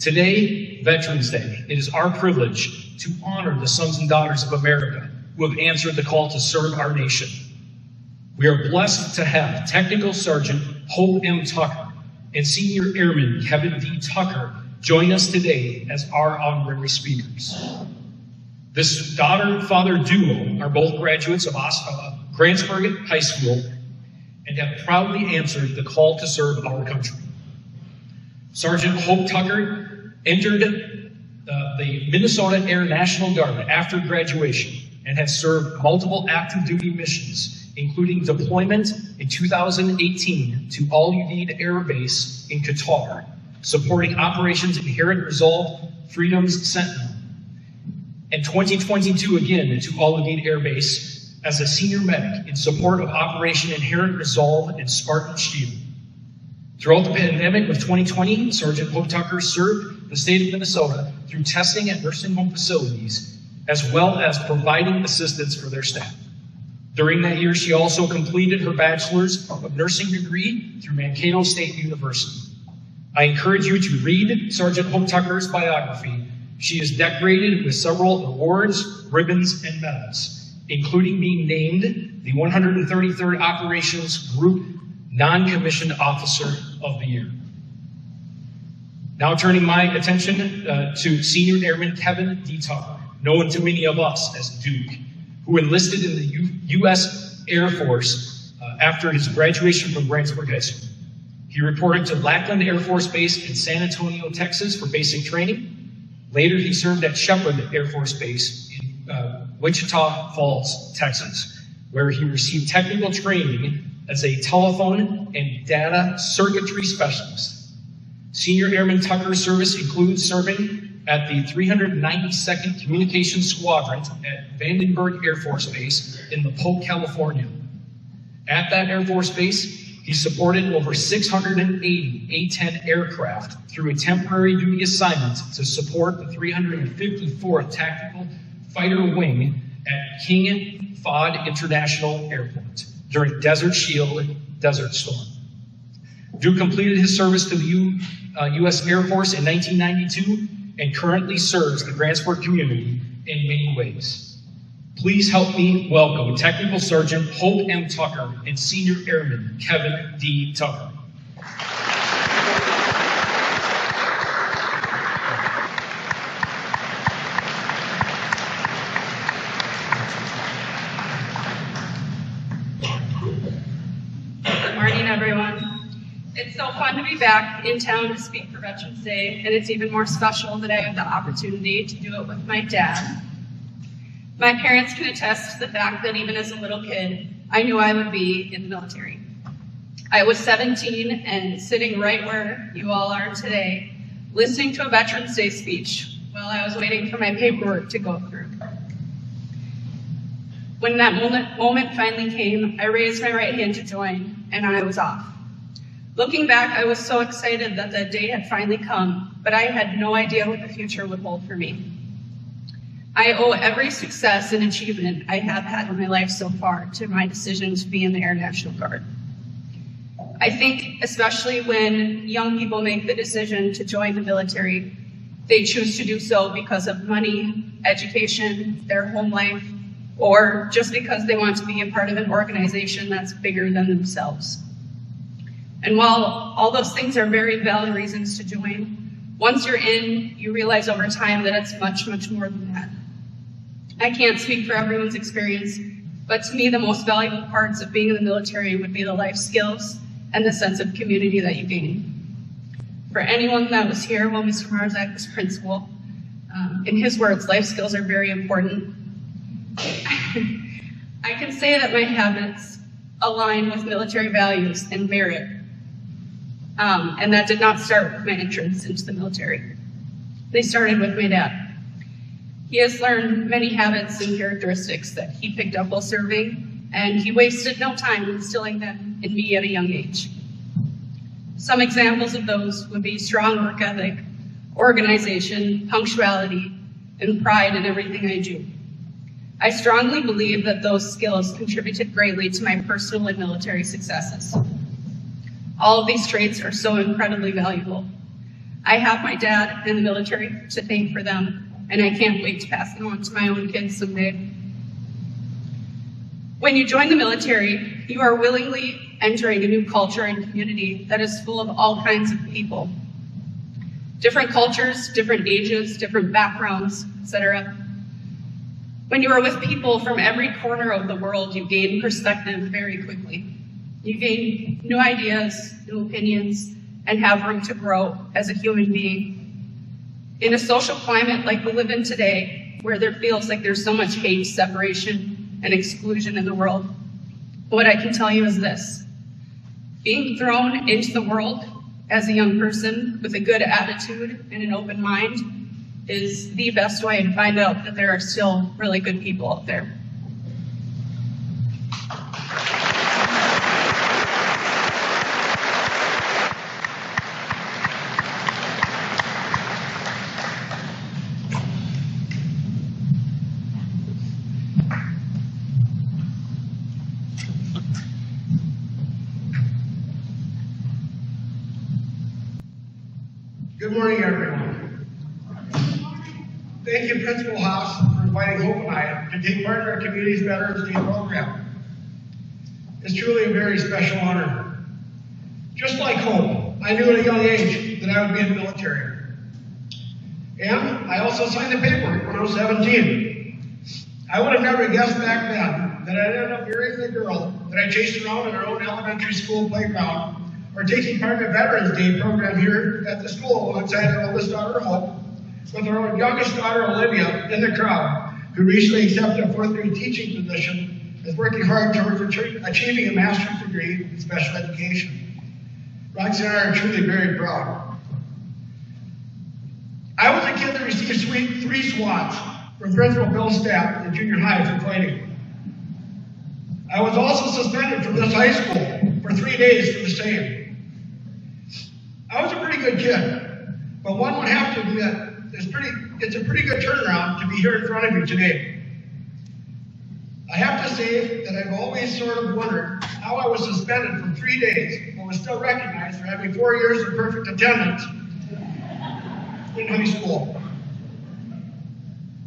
Today, Veterans Day, it is our privilege to honor the sons and daughters of America who have answered the call to serve our nation. We are blessed to have Technical Sergeant Hope M. Tucker and Senior Airman Kevin D. Tucker join us today as our honorary speakers. This daughter-father duo are both graduates of Grantsburg High School and have proudly answered the call to serve our country. Sergeant Hope Tucker entered the Minnesota Air National Guard after graduation and has served multiple active duty missions, including deployment in 2018 to All You Need Air Base in Qatar, supporting Operations Inherent Resolve Freedom's Sentinel, and 2022 again to All You Need Air Base as a senior medic in support of Operation Inherent Resolve and Spartan Shield. Throughout the pandemic of 2020, Sergeant Hope Tucker served the state of Minnesota through testing at nursing home facilities, as well as providing assistance for their staff. During that year, she also completed her Bachelor's of Nursing degree through Mankato State University. I encourage you to read Sergeant Hope Tucker's biography. She is decorated with several awards, ribbons, and medals, including being named the 133rd Operations Group Non-Commissioned Officer of the Year. Now turning my attention to Senior Airman Kevin D. Tucker, known to many of us as Duke, who enlisted in the U.S. Air Force after his graduation from Grantsburg High School. He reported to Lackland Air Force Base in San Antonio, Texas for basic training. Later, he served at Shepherd Air Force Base in Wichita Falls, Texas, where he received technical training as a telephone and data circuitry specialist. Senior Airman Tucker's service includes serving at the 392nd Communications Squadron at Vandenberg Air Force Base in La Polk, California. At that Air Force Base, he supported over 680 A-10 aircraft through a temporary duty assignment to support the 354th Tactical Fighter Wing at King Fahd International Airport during Desert Shield Desert Storm. Duke completed his service to the U.S. Air Force in 1992 and currently serves the Grantsburg community in many ways. Please help me welcome Technical Sergeant Hope M. Tucker and Senior Airman Kevin D. Tucker. Good morning, everyone. It's so fun to be back in town to speak for Veterans Day, and it's even more special that I have the opportunity to do it with my dad. My parents can attest to the fact that even as a little kid, I knew I would be in the military. I was 17 and sitting right where you all are today, listening to a Veterans Day speech while I was waiting for my paperwork to go through. When that moment finally came, I raised my right hand to join, and I was off. Looking back, I was so excited that that day had finally come, but I had no idea what the future would hold for me. I owe every success and achievement I have had in my life so far to my decision to be in the Air National Guard. I think especially when young people make the decision to join the military, they choose to do so because of money, education, their home life, or just because they want to be a part of an organization that's bigger than themselves. And while all those things are very valid reasons to join, once you're in, you realize over time that it's much, much more than that. I can't speak for everyone's experience, but to me, the most valuable parts of being in the military would be the life skills and the sense of community that you gain. For anyone that was here when Mr. Marzak was principal, in his words, life skills are very important. I can say that my habits align with military values and merit, and that did not start with my entrance into the military. They started with my dad. He has learned many habits and characteristics that he picked up while serving, and he wasted no time instilling them in me at a young age. Some examples of those would be strong work ethic, organization, punctuality, and pride in everything I do. I strongly believe that those skills contributed greatly to my personal and military successes. All of these traits are so incredibly valuable. I have my dad and the military to thank for them, and I can't wait to pass them on to my own kids someday. When you join the military, you are willingly entering a new culture and community that is full of all kinds of people. Different cultures, different ages, different backgrounds, etc. When you are with people from every corner of the world, you gain perspective very quickly. You gain new ideas, new opinions, and have room to grow as a human being. In a social climate like we live in today, where there feels like there's so much hate, separation, and exclusion in the world, what I can tell you is this: being thrown into the world as a young person with a good attitude and an open mind is the best way to find out that there are still really good people out there. Good morning, everyone. Thank you, Principal House, for inviting Hope and I to take part in our community's Veterans Day program. It's truly a very special honor. Just like Hope, I knew at a young age that I would be in the military. And I also signed the paperwork when I was 17. I would have never guessed back then that I'd end up marrying the girl that I chased around in our own elementary school playground, or taking part in the Veterans Day program here at the school alongside our oldest daughter, Hope, with our youngest daughter, Olivia, in the crowd, who recently accepted a fourth-grade teaching position, is working hard towards achieving a master's degree in special education. Roxy and I are truly very proud. I was a kid that received 3 swats from Principal Bill's staff in junior high for fighting. I was also suspended from this high school for 3 days for the same. I was a pretty good kid, but one would have to admit it's a pretty good turnaround to be here in front of you today. I have to say that I've always sort of wondered how I was suspended for 3 days, but was still recognized for having 4 years of perfect attendance in high school.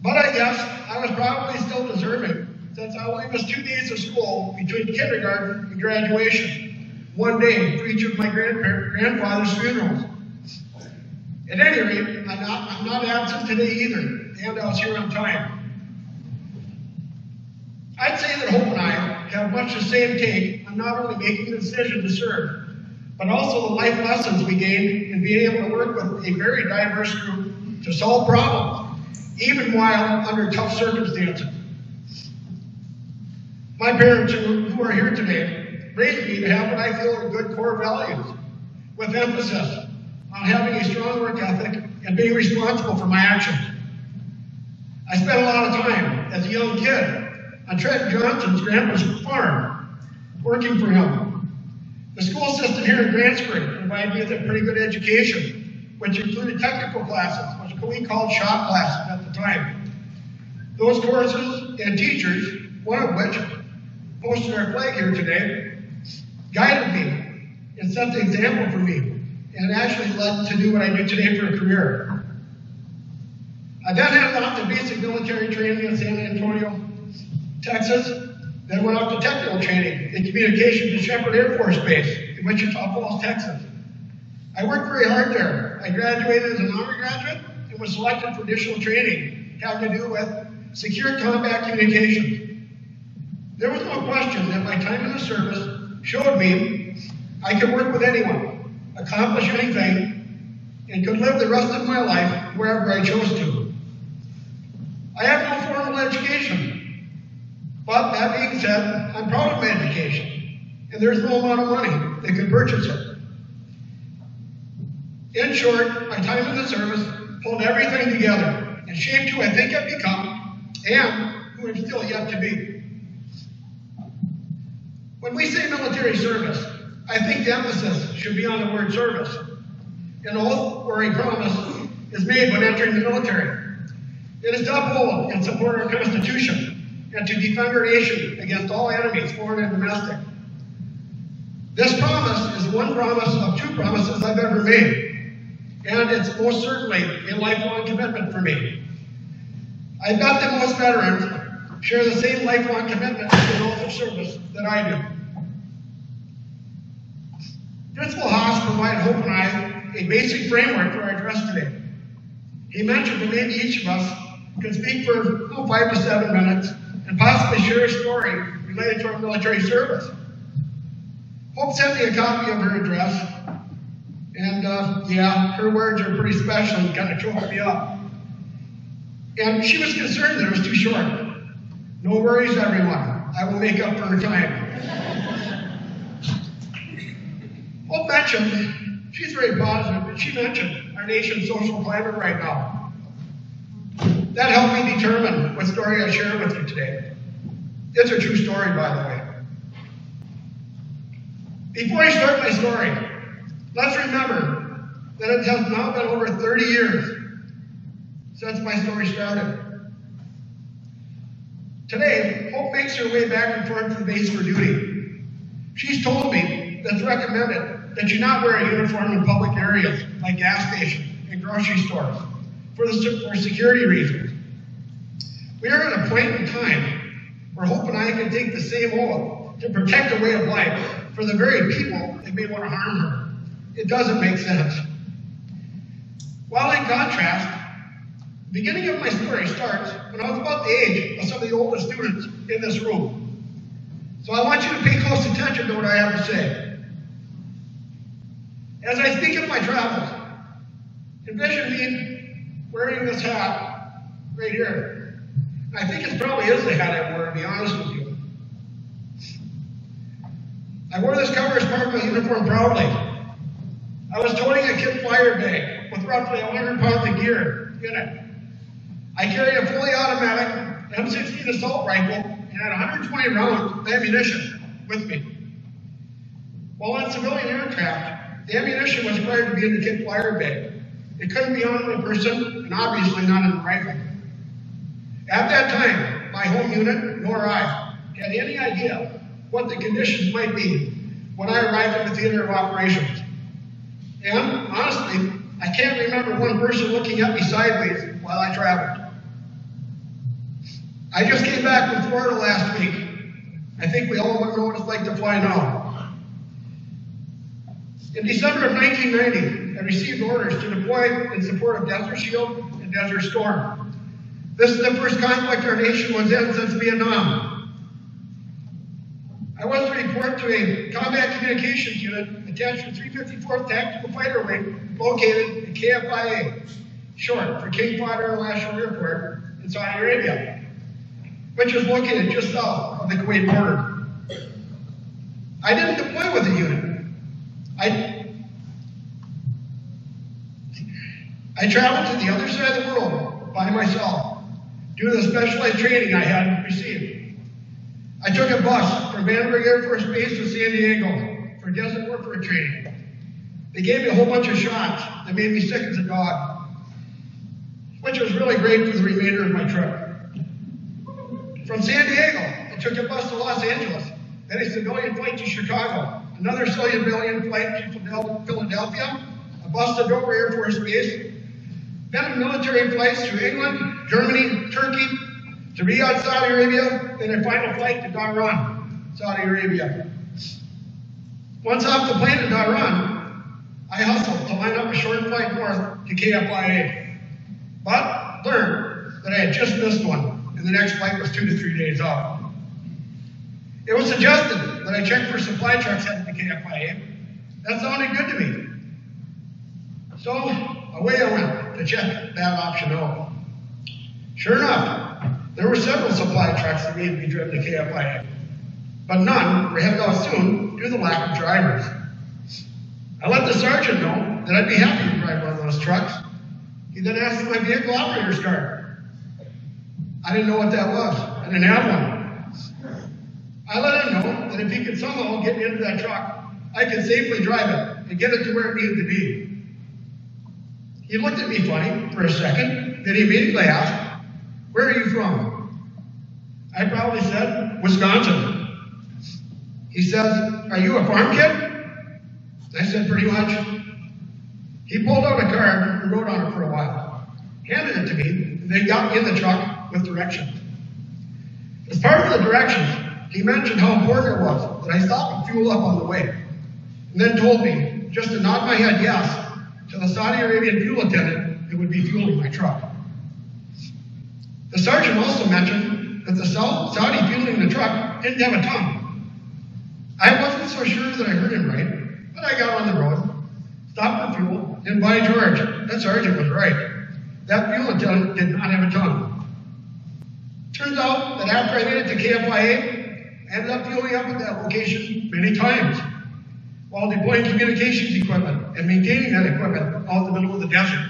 But I guess I was probably still deserving, since I only missed 2 days of school between kindergarten and graduation. 1 day for each of my grandfather's funerals. At any rate, I'm not absent today either, and I was here on time. I'd say that Hope and I have much the same take on not only making the decision to serve, but also the life lessons we gain in being able to work with a very diverse group to solve problems, even while under tough circumstances. My parents, who are here today, raised me to have what I feel are good core values, with emphasis on having a strong work ethic and being responsible for my actions. I spent a lot of time as a young kid on Trent Johnson's grandpa's farm, working for him. The school system here in Grantsburg provided me with a pretty good education, which included technical classes, which we called shop classes at the time. Those courses and teachers, one of which posted our flag here today, guided me and set the example for me, and actually led to do what I do today for a career. I then had off to basic military training in San Antonio, Texas, then went off to technical training in communications at Shepherd Air Force Base in Wichita Falls, Texas. I worked very hard there. I graduated as an undergraduate and was selected for additional training having to do with secure combat communications. There was no question that my time in the service showed me I could work with anyone, accomplish anything, and could live the rest of my life wherever I chose to. I have no formal education, but that being said, I'm proud of my education, and there's no amount of money that can purchase it. In short, my time in the service pulled everything together and shaped who I think I've become and who I'm still yet to be. When we say military service, I think the emphasis should be on the word service. An oath or a promise is made when entering the military. It is to uphold and support our Constitution and to defend our nation against all enemies, foreign and domestic. This promise is one promise of 2 promises I've ever made, and it's most certainly a lifelong commitment for me. I bet that most veterans share the same lifelong commitment to the oath of service that I do. Principal Haas provided Hope and I a basic framework for our address today. He mentioned that maybe each of us could speak for 5 to 7 minutes and possibly share a story related to our military service. Hope sent me a copy of her address, and yeah, her words are pretty special and kind of choked me up. And she was concerned that it was too short. No worries, everyone. I will make up for her time. Hope mentioned, she's very positive, but she mentioned our nation's social climate right now. That helped me determine what story I share with you today. It's a true story, by the way. Before I start my story, let's remember that it has now been over 30 years since my story started. Today, Hope makes her way back and forth to the base for duty. She's told me that it's recommended that you not wear a uniform in public areas like gas stations and grocery stores for security reasons. We are at a point in time where Hope and I can take the same oath to protect a way of life for the very people that may want to harm her. It doesn't make sense. While in contrast, the beginning of my story starts when I was about the age of some of the oldest students in this room. So I want you to pay close attention to what I have to say. As I speak of my travels, envision me wearing this hat right here. I think it probably is the hat I wore, to be honest with you. I wore this cover as part of my uniform proudly. I was toting a kit flyer bag with roughly 100 pounds of gear in it. I carried a fully automatic M16 assault rifle and had 120 rounds of ammunition with me. While on civilian aircraft, the ammunition was required to be in the kit flyer bag. It couldn't be on a person, and obviously not in the rifle. At that time, my home unit, nor I, had any idea what the conditions might be when I arrived at the theater of operations. And honestly, I can't remember one person looking at me sideways while I traveled. I just came back from Florida last week. I think we all know what it's like to fly now. In December of 1990, I received orders to deploy in support of Desert Shield and Desert Storm. This is the first conflict our nation was in since Vietnam. I was to report to a combat communications unit attached to 354th Tactical Fighter Wing located in KFIA, short for King Fahd International Airport in Saudi Arabia, which is located just south of the Kuwait border. I didn't deploy with a unit. I traveled to the other side of the world by myself due to the specialized training I had received. I took a bus from Vandenberg Air Force Base to San Diego for desert warfare training. They gave me a whole bunch of shots that made me sick as a dog, which was really great for the remainder of my trip. From San Diego, I took a bus to Los Angeles, then a civilian flight to Chicago, another civilian flight to Philadelphia, a bus to Dover Air Force Base, then military flights to England, Germany, Turkey, to Riyadh, Saudi Arabia, then a final flight to Dhahran, Saudi Arabia. Once off the plane to Dhahran, I hustled to line up a short flight north to KFIA, but learned that I had just missed one, and the next flight was 2 to 3 days out. It was suggested that I check for supply trucks heading to KFIA. That sounded good to me. So away I went to check that option out. Sure enough, there were several supply trucks that needed to be driven to KFIA, but none were headed out soon due to the lack of drivers. I let the sergeant know that I'd be happy to drive one of those trucks. He then asked for my vehicle operator's card. I didn't know what that was. I didn't have one. I let him know that if he could somehow get me into that truck, I could safely drive it and get it to where it needed to be. He looked at me funny for a second, then he immediately asked, "Where are you from?" I proudly said, "Wisconsin." He says, "Are you a farm kid?" I said, "Pretty much." He pulled out a card and wrote on it for a while, handed it to me, and then got me in the truck with directions. As part of the directions, he mentioned how important it was that I stop and fuel up on the way, and then told me just to nod my head yes to the Saudi Arabian fuel attendant who would be fueling my truck. The sergeant also mentioned that the Saudi fueling the truck didn't have a tongue. I wasn't so sure that I heard him right, but I got on the road, stopped for fuel, and by George, that sergeant was right. That fuel attendant did not have a tongue. Turns out that after I made it to KFIA, I ended up fueling up at that location many times while deploying communications equipment and maintaining that equipment out in the middle of the desert.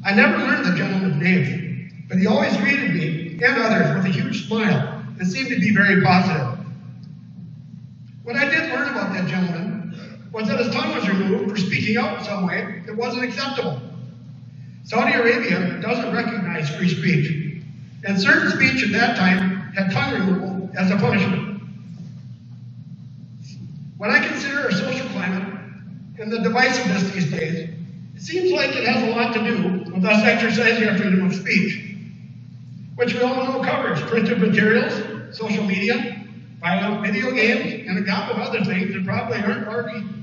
I never learned the gentleman's name, but he always greeted me and others with a huge smile and seemed to be very positive. What I did learn about that gentleman was that his tongue was removed for speaking out in some way that wasn't acceptable. Saudi Arabia doesn't recognize free speech, and certain speech at that time had tongue removal as a punishment. When I consider our social climate and the divisiveness these days, it seems like it has a lot to do with us exercising our freedom of speech, which we all know covers printed materials, social media, violent video games, and a gobble of other things that probably aren't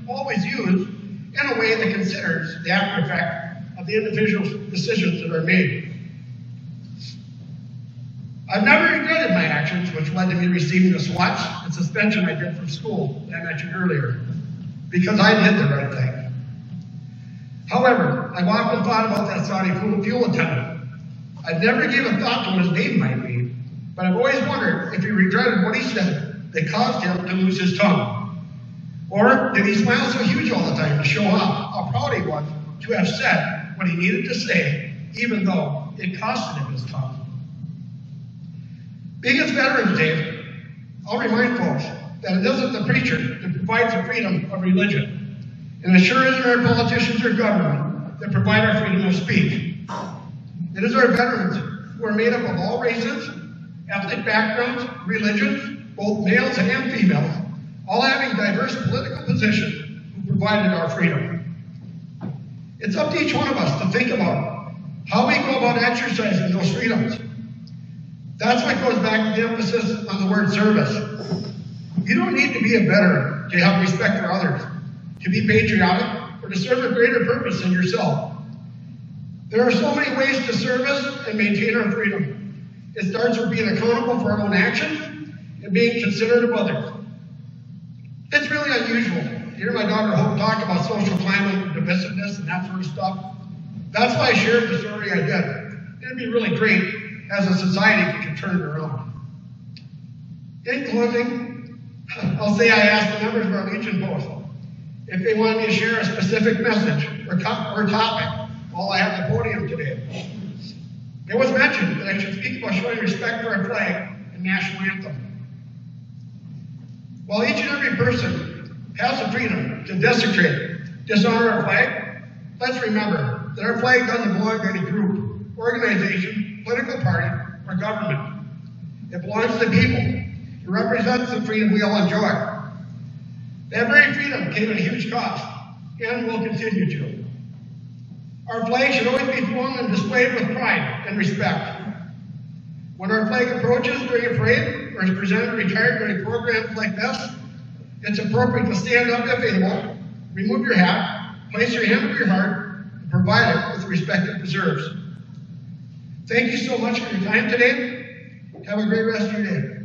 always used in a way that considers the after effect of the individual decisions that are made. I've never regretted my actions, which led to me receiving the swats and suspension I did from school that I mentioned earlier, because I did the right thing. However, I've often thought about that Saudi fuel attendant. I've never given thought to what his name might be, but I've always wondered if he regretted what he said that caused him to lose his tongue. Or did he smile so huge all the time to show off how proud he was to have said what he needed to say, even though it costed him his tongue? Being it's Veterans Day, I'll remind folks that it isn't the preacher that provides the freedom of religion, and it sure isn't our politicians or government that provide our freedom of speech. It is our veterans who are made up of all races, ethnic backgrounds, religions, both males and females, all having diverse political positions, who provided our freedom. It's up to each one of us to think about how we go about exercising those freedoms. That's what goes back to the emphasis on the word service. You don't need to be a veteran to have respect for others, to be patriotic, or to serve a greater purpose than yourself. There are so many ways to service and maintain our freedom. It starts with being accountable for our own actions and being considerate of others. It's really unusual to hear my daughter Hope talk about social climate and divisiveness and that sort of stuff. That's why I shared the story I did. It'd be really great as a society if we can turn it around. In closing, I'll say I asked the members of our Legion Post if they wanted me to share a specific message or topic while I have the podium today. It was mentioned that I should speak about showing respect for our flag and national anthem. While each and every person has the freedom to desecrate, dishonor our flag, let's remember that our flag doesn't belong to any group, organization, political party, or government. It belongs to the people. It represents the freedom we all enjoy. That very freedom came at a huge cost, and will continue to. Our flag should always be flown and displayed with pride and respect. When our flag approaches during a parade, or is presented retired during programs like this, it's appropriate to stand up if able, remove your hat, place your hand over your heart, and provide it with the respect it deserves. Thank you so much for your time today. Have a great rest of your day.